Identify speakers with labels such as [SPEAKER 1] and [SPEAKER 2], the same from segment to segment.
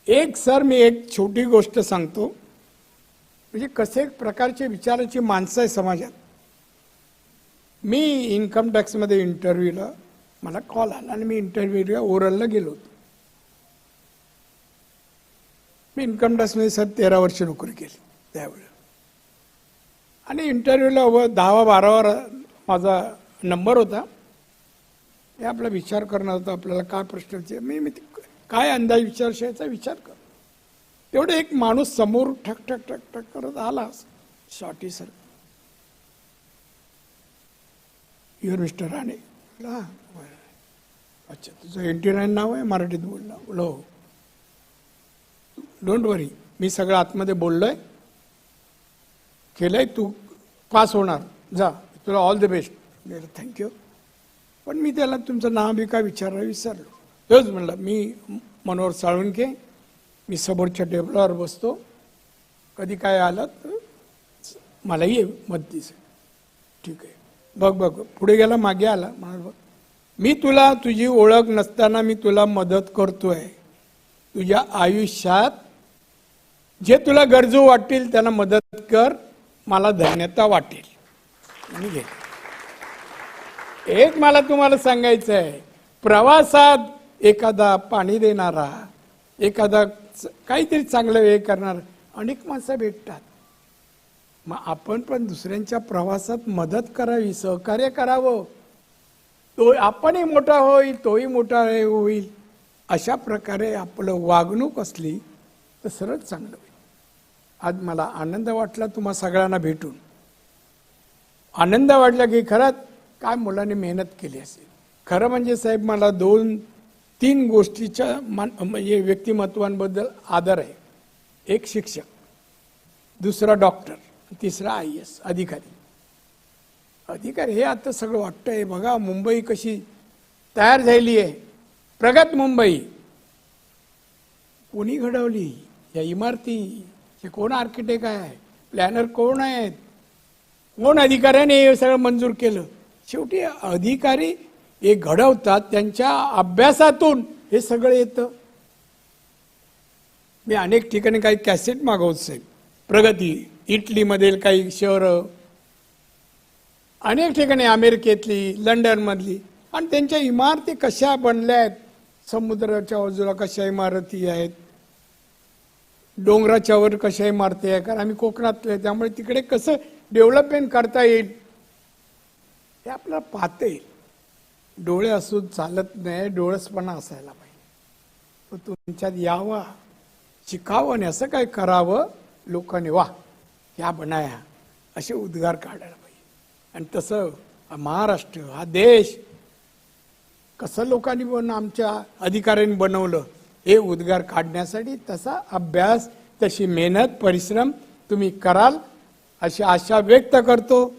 [SPEAKER 1] एक सर मी एक छोटी गोष्ट सांगतो, म्हणजे कसे प्रकारचे विचाराची माणसं आहे समाजात. मी इन्कम टॅक्समध्ये इंटरव्ह्यूला मला कॉल आला आणि मी इंटरव्ह्यूला ओरलला गेलो होतो. मी इन्कम टॅक्समध्ये सर 13 वर्ष नोकरी केली त्यावेळेला, आणि इंटरव्ह्यूला 10-12 माझा नंबर होता. हे आपला विचार करणं होता, आपल्याला काय प्रश्न मी काय अंदाज विचारायचा विचार कर. तेवढे एक माणूस समोर ठक ठक ठक ठक करत आला. Shorty sir, your mister Rane. हां, अच्छा, तुझं 89 नाव आहे, मराठीत बोलला. बोलो, डोंट वरी, मी सगळं आतमध्ये बोललोय, केलंय, तू पास होणार, जा, तुला ऑल द बेस्ट. थँक्यू. पण मी त्याला तुमचं नाव बी काय विचारायला विसरलो. तोच म्हणलं, मी मनोहर साळुंखे, मी समोरच्या टेबलावर बसतो, कधी काय आलं तर मलाही ये मदतीस. ठीक आहे, बघ बघ. पुढे गेला, मागे आला, म्हणाल बघ, मी तुला तुझी ओळख नसताना मी तुला मदत करतोय. तुझ्या आयुष्यात जे तुला गरजू वाटतील त्यांना मदत कर, मला धन्यता वाटेल. आणि घे. एक मला तुम्हाला सांगायचं आहे, प्रवासात एखादा पाणी देणारा, एखादा काहीतरी चांगलं हे करणार अनेक माणसं भेटतात. मग आपण पण दुसऱ्यांच्या प्रवासात मदत करावी, सहकार्य करावं. तो आपणही मोठा होईल, तोही मोठा होईल. अशा प्रकारे आपलं वागणूक असली तर सरळ चांगलं होईल. आज मला आनंद वाटला तुम्हा सगळ्यांना भेटून. आनंद वाटला की खरंच काय मुलांनी मेहनत केली असेल. खरं म्हणजे साहेब, मला 2-3 गोष्टीच्या म्हणजे व्यक्तिमत्वांबद्दल आदर आहे. एक शिक्षक, दुसरा डॉक्टर, तिसरा IAS अधिकारी. अधिकारी हे आता सगळं वाटतंय. बघा मुंबई कशी तयार झाली आहे, प्रगत मुंबई. कोणी घडवली या इमारती? हे कोण आर्किटेक्ट आहे, प्लॅनर कोण आहेत, कोण अधिकाऱ्याने हे सगळं मंजूर केलं? शेवटी अधिकारी हे घडवतात, त्यांच्या अभ्यासातून हे सगळं येतं. मी अनेक ठिकाणी काही कॅसेट मागवत साहेब, प्रगती, इटलीमधील काही शहरं, अनेक ठिकाणी अमेरिकेतली, लंडनमधली, आणि त्यांच्या इमारती कशा बनल्या आहेत. समुद्राच्या बाजूला कशा इमारती आहेत, डोंगराच्या वर कशा इमारती आहे. कारण आम्ही कोकणातले, त्यामुळे तिकडे कसं डेव्हलपमेंट करता येईल हे आपल्याला पाहता येईल. डोळे असून चालत नाही, डोळसपणा असायला पाहिजे. तो तुमच्यात यावा, शिकावं, आणि असं काय करावं लोकांनी, वा क्या बनाया, असे उद्गार काढायला पाहिजे. आणि तसं महाराष्ट्र हा देश कसं लोकांनी आमच्या अधिकाऱ्यांनी बनवलं, हे उद्गार काढण्यासाठी तसा अभ्यास, तशी मेहनत, परिश्रम तुम्ही कराल अशी आशा व्यक्त करतो.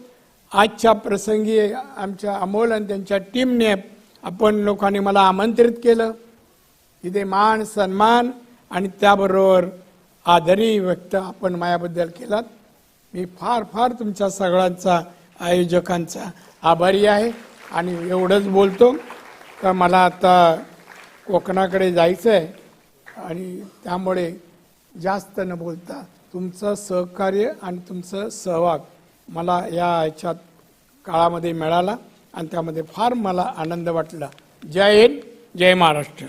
[SPEAKER 1] आजच्या प्रसंगी आमच्या अमोल आणि त्यांच्या टीमने आपण लोकांनी मला आमंत्रित केलं. इथे मान सन्मान आणि त्याबरोबर आदरही व्यक्त आपण माझ्याबद्दल केलात. मी फार फार तुमच्या सगळ्यांचा, आयोजकांचा आभारी आहे. आणि एवढंच बोलतो का मला आता कोकणाकडे जायचं आहे, आणि त्यामुळे जास्त न बोलता तुमचं सहकार्य आणि तुमचं सहभाग मला या ह्याच्यात काळामध्ये मिळाला, आणि त्यामध्ये फार मला आनंद वाटला. जय हिंद, जय महाराष्ट्र.